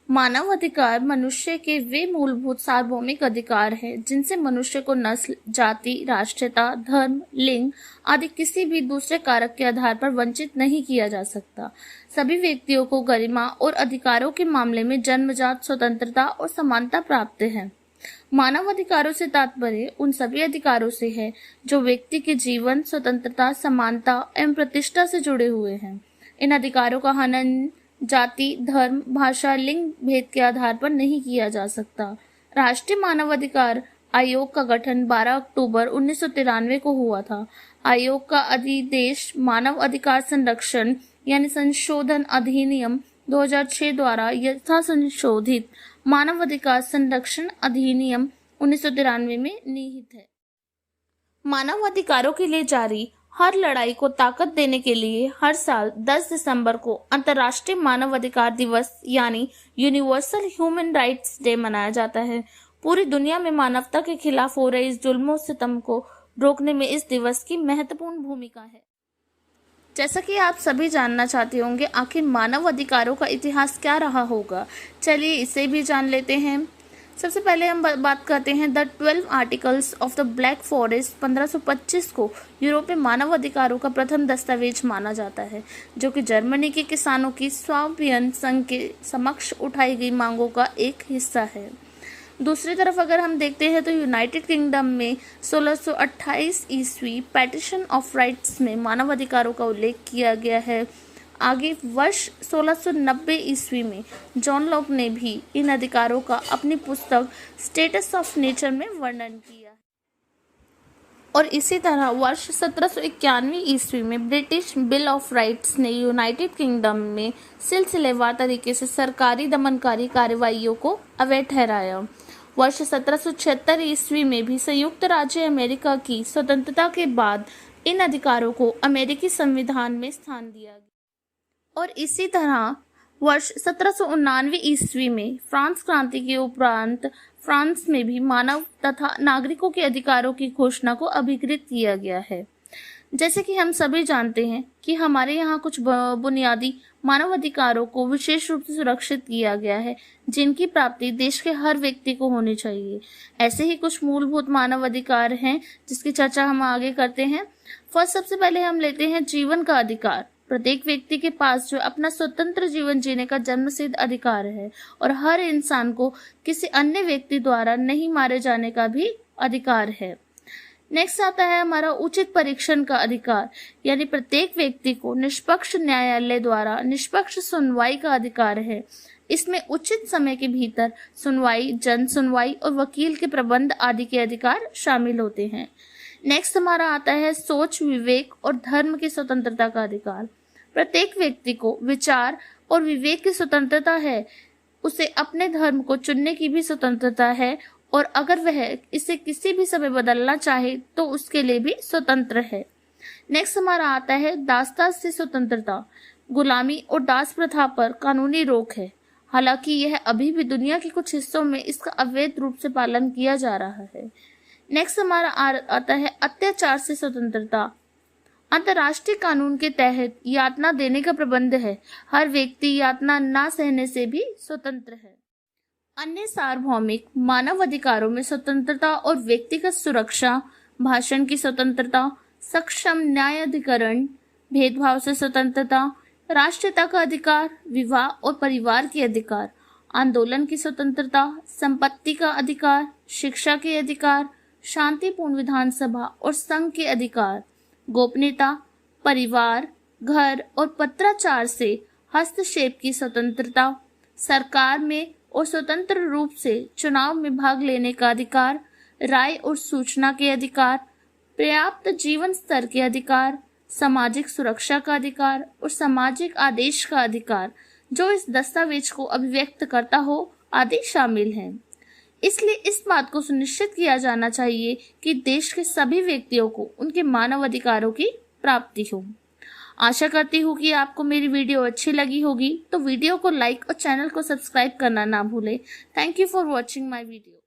मानव अधिकार मनुष्य के वे मूलभूत सार्वभौमिक अधिकार हैं जिनसे मनुष्य को नस्ल, जाति, राष्ट्रीयता, धर्म, लिंग आदि किसी भी दूसरे कारक के आधार पर वंचित नहीं किया जा सकता। सभी व्यक्तियों को गरिमा और अधिकारों के मामले में जन्मजात स्वतंत्रता और समानता प्राप्त है। मानव अधिकारों से तात्पर्य उन सभी अधिकारों से है जो व्यक्ति के जीवन, स्वतंत्रता, समानता एवं प्रतिष्ठा से जुड़े हुए हैं। इन अधिकारों का हनन जाति, धर्म, भाषा, लिंग भेद के आधार पर नहीं किया जा सकता। राष्ट्रीय मानवाधिकार आयोग का गठन 12 अक्टूबर 1993 को हुआ था। आयोग का अधिदेश मानव अधिकार संरक्षण यानी संशोधन अधिनियम 2006 द्वारा यथा संशोधित मानव अधिकार संरक्षण अधिनियम 1993 में निहित है। मानव अधिकारों के लिए जारी हर लड़ाई को ताकत देने के लिए हर साल 10 दिसंबर को अंतर्राष्ट्रीय मानव अधिकार दिवस यानी यूनिवर्सल ह्यूमन राइट्स डे मनाया जाता है। पूरी दुनिया में मानवता के खिलाफ हो रहे इस जुल्म सितम को रोकने में इस दिवस की महत्वपूर्ण भूमिका है। जैसा कि आप सभी जानना चाहते होंगे आखिर मानव अधिकारों का इतिहास क्या रहा होगा, चलिए इसे भी जान लेते हैं। सबसे पहले हम बात करते हैं the 12 articles of the black forest 1525 को यूरोपीय मानव अधिकारों का प्रथम दस्तावेज माना जाता है, जो कि जर्मनी के किसानों की स्वाभियन संघ के समक्ष उठाई गई मांगों का एक हिस्सा है। दूसरी तरफ अगर हम देखते हैं तो यूनाइटेड किंगडम में 1628 ईस्वी पेटिशन ऑफ राइट्स में मानव अधिकारों का उल्लेख किया गया है। आगे वर्ष 1690 ईस्वी में जॉन लॉक ने भी इन अधिकारों का अपनी पुस्तक स्टेटस ऑफ नेचर में वर्णन किया और इसी तरह वर्ष 1791 ईस्वी में ब्रिटिश बिल ऑफ राइट्स ने यूनाइटेड किंगडम में सिलसिलेवार तरीके से सरकारी दमनकारी कार्रवाइयों को अवैध ठहराया। वर्ष 1776 ईस्वी में भी संयुक्त राज्य अमेरिका की स्वतंत्रता के बाद इन अधिकारों को अमेरिकी संविधान में स्थान दिया गया और इसी तरह वर्ष 1789 ईस्वी में फ्रांस क्रांति के उपरांत फ्रांस में भी मानव तथा नागरिकों के अधिकारों की घोषणा को अभिकृत किया गया है। जैसे कि हम सभी जानते हैं कि हमारे यहाँ कुछ बुनियादी मानव अधिकारों को विशेष रूप से सुरक्षित किया गया है, जिनकी प्राप्ति देश के हर व्यक्ति को होनी चाहिए। ऐसे ही कुछ मूलभूत मानव अधिकार हैं जिसकी चर्चा हम आगे करते हैं। सबसे पहले हम लेते हैं जीवन का अधिकार। प्रत्येक व्यक्ति के पास जो अपना स्वतंत्र जीवन जीने का जन्मसिद्ध अधिकार है और हर इंसान को किसी अन्य व्यक्ति द्वारा नहीं मारे जाने का भी अधिकार है। नेक्स्ट आता है हमारा उचित परीक्षण का अधिकार, यानी प्रत्येक व्यक्ति को निष्पक्ष न्यायालय द्वारा निष्पक्ष सुनवाई का अधिकार है। इसमें उचित समय के भीतर सुनवाई, जन सुनवाई और वकील के प्रबंध आदि के अधिकार शामिल होते हैं। नेक्स्ट हमारा आता है सोच, विवेक और धर्म की स्वतंत्रता का अधिकार। प्रत्येक व्यक्ति को विचार और विवेक की स्वतंत्रता है। उसे अपने धर्म को चुनने की भी स्वतंत्रता है और अगर वह इसे किसी भी समय बदलना चाहे तो उसके लिए भी स्वतंत्र है। नेक्स्ट हमारा आता है दासदास से स्वतंत्रता। गुलामी और दास प्रथा पर कानूनी रोक है, हालांकि यह अभी भी दुनिया के कुछ हिस्सों में इसका अवैध रूप से पालन किया जा रहा है। नेक्स्ट हमारा आता है अत्याचार से स्वतंत्रता। अंतर्राष्ट्रीय कानून के तहत यातना देने का प्रबंध है। हर व्यक्ति यातना ना सहने से भी स्वतंत्र है। अन्य सार्वभौमिक मानव अधिकारों में स्वतंत्रता और व्यक्तिगत सुरक्षा, भाषण की स्वतंत्रता, सक्षम न्यायाधिकरण, भेदभाव से स्वतंत्रता, राष्ट्रीयता का अधिकार, विवाह और परिवार के अधिकार, आंदोलन की स्वतंत्रता, संपत्ति का अधिकार, शिक्षा के अधिकार, शांतिपूर्ण विधानसभा और संघ के अधिकार, गोपनीयता, परिवार, घर और पत्राचार से हस्तक्षेप की स्वतंत्रता, सरकार में और स्वतंत्र रूप से चुनाव में भाग लेने का अधिकार, राय और सूचना के अधिकार, पर्याप्त जीवन स्तर के अधिकार, सामाजिक सुरक्षा का अधिकार और सामाजिक आदेश का अधिकार जो इस दस्तावेज को अभिव्यक्त करता हो आदि शामिल हैं। इसलिए इस बात को सुनिश्चित किया जाना चाहिए कि देश के सभी व्यक्तियों को उनके मानव अधिकारों की प्राप्ति हो। आशा करती हूँ कि आपको मेरी वीडियो अच्छी लगी होगी, तो वीडियो को लाइक और चैनल को सब्सक्राइब करना ना भूलें। Thank you for watching my video.